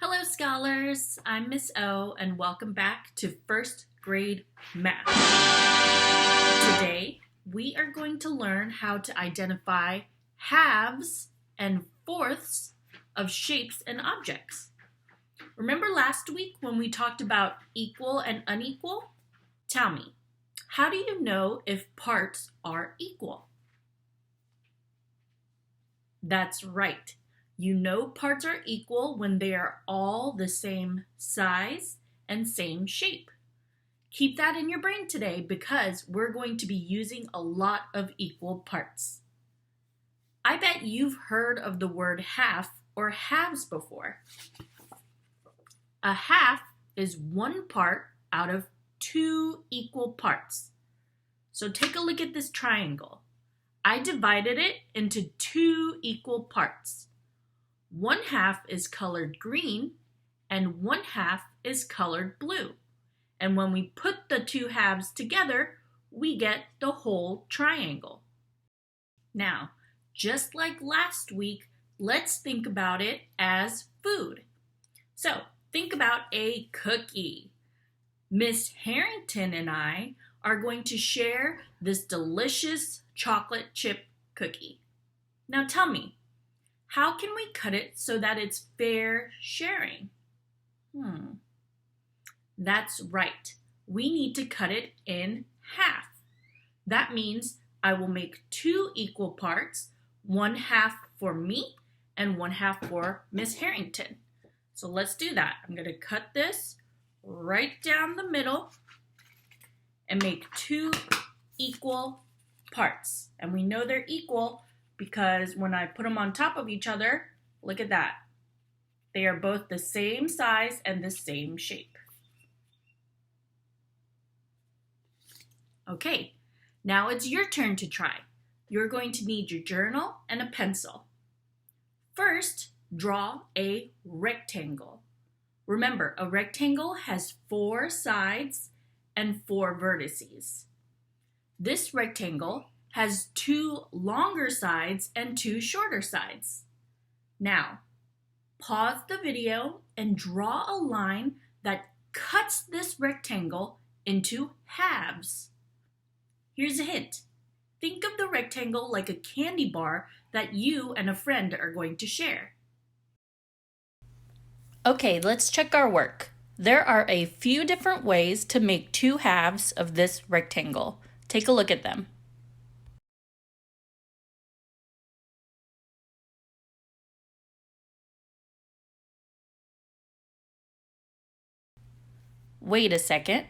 Hello scholars, I'm Miss O and welcome back to first grade math. Today we are going to learn how to identify halves and fourths of shapes and objects. Remember last week when we talked about equal and unequal? Tell me, how do you know if parts are equal? That's right. You know parts are equal when they are all the same size and same shape. Keep that in your brain today because we're going to be using a lot of equal parts. I bet you've heard of the word half or halves before. A half is one part out of two equal parts. So take a look at this triangle. I divided it into two equal parts. One half is colored green and one half is colored blue. And when we put the two halves together, we get the whole triangle. Now, just like last week, let's think about it as food. So, think about a cookie. Miss Harrington and I are going to share this delicious chocolate chip cookie. Now tell me, how can we cut it so that it's fair sharing? That's right. We need to cut it in half. That means I will make two equal parts, one half for me and one half for Miss Harrington. So let's do that. I'm going to cut this right down the middle and make two equal parts. And we know they're equal because when I put them on top of each other, look at that. They are both the same size and the same shape. Okay, now it's your turn to try. You're going to need your journal and a pencil. First, draw a rectangle. Remember, a rectangle has 4 sides and 4 vertices. This rectangle has 2 longer sides and 2 shorter sides. Now, pause the video and draw a line that cuts this rectangle into halves. Here's a hint. Think of the rectangle like a candy bar that you and a friend are going to share. Okay, let's check our work. There are a few different ways to make 2 halves of this rectangle. Take a look at them. Wait a second.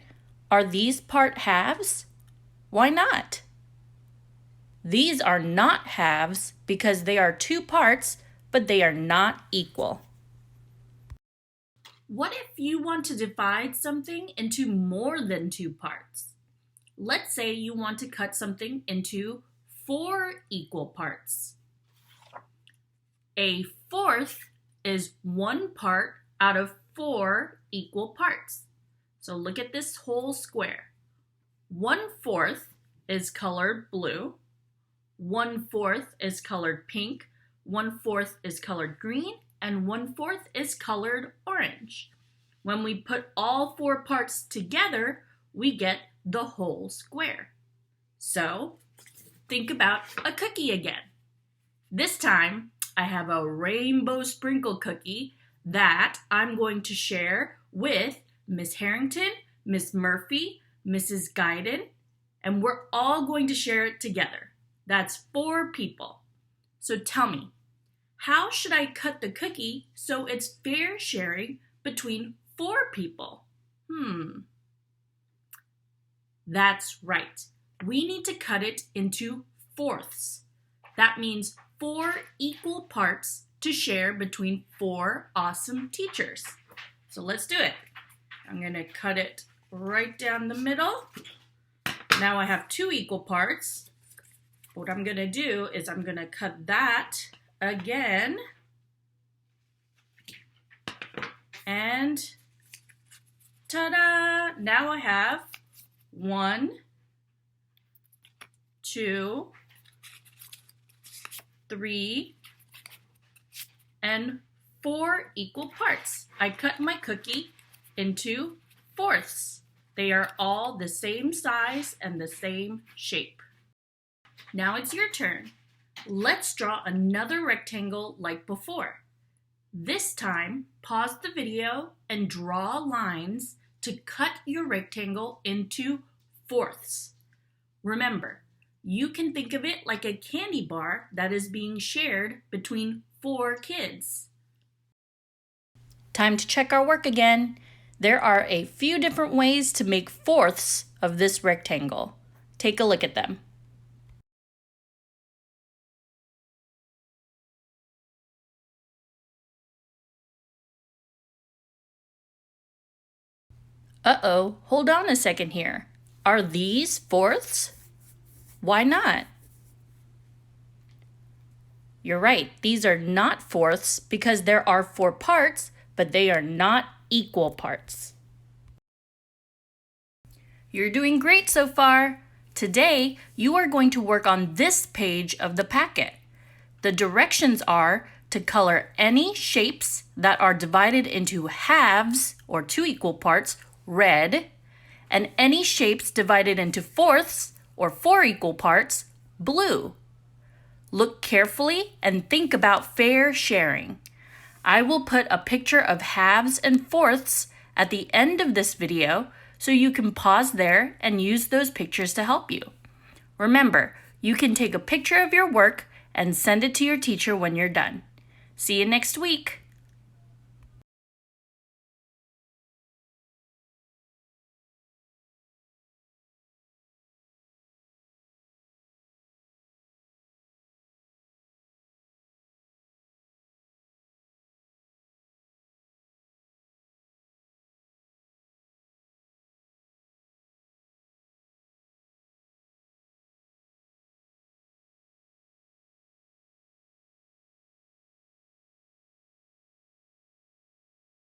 Are these part halves? Why not? These are not halves because they are 2 parts, but they are not equal. What if you want to divide something into more than 2 parts? Let's say you want to cut something into 4 equal parts. A fourth is 1 part out of 4 equal parts. So look at this whole square. 1/4 is colored blue, 1/4 is colored pink, 1/4 is colored green, and 1/4 is colored orange. When we put all 4 parts together, we get the whole square. So, think about a cookie again. This time, I have a rainbow sprinkle cookie that I'm going to share with Miss Harrington, Miss Murphy, Mrs. Guyton, and we're all going to share it together. That's 4 people. So tell me, how should I cut the cookie so it's fair sharing between 4 people? That's right. We need to cut it into fourths. That means 4 equal parts to share between 4 awesome teachers. So let's do it. I'm going to cut it right down the middle. Now I have 2 equal parts. What I'm going to do is I'm going to cut that again. And ta-da! Now I have 1, 2, 3, and 4 4 equal parts. I cut my cookie into fourths. They are all the same size and the same shape. Now it's your turn. Let's draw another rectangle like before. This time, pause the video and draw lines to cut your rectangle into fourths. Remember, you can think of it like a candy bar that is being shared between 4 kids. Time to check our work again. There are a few different ways to make fourths of this rectangle. Take a look at them. Uh-oh, hold on a second here. Are these fourths? Why not? You're right, these are not fourths because there are 4 parts, but they are not equal parts. You're doing great so far. Today, you are going to work on this page of the packet. The directions are to color any shapes that are divided into halves, or 2 equal parts, red, and any shapes divided into fourths, or 4 equal parts, blue. Look carefully and think about fair sharing. I will put a picture of halves and fourths at the end of this video so you can pause there and use those pictures to help you. Remember, you can take a picture of your work and send it to your teacher when you're done. See you next week.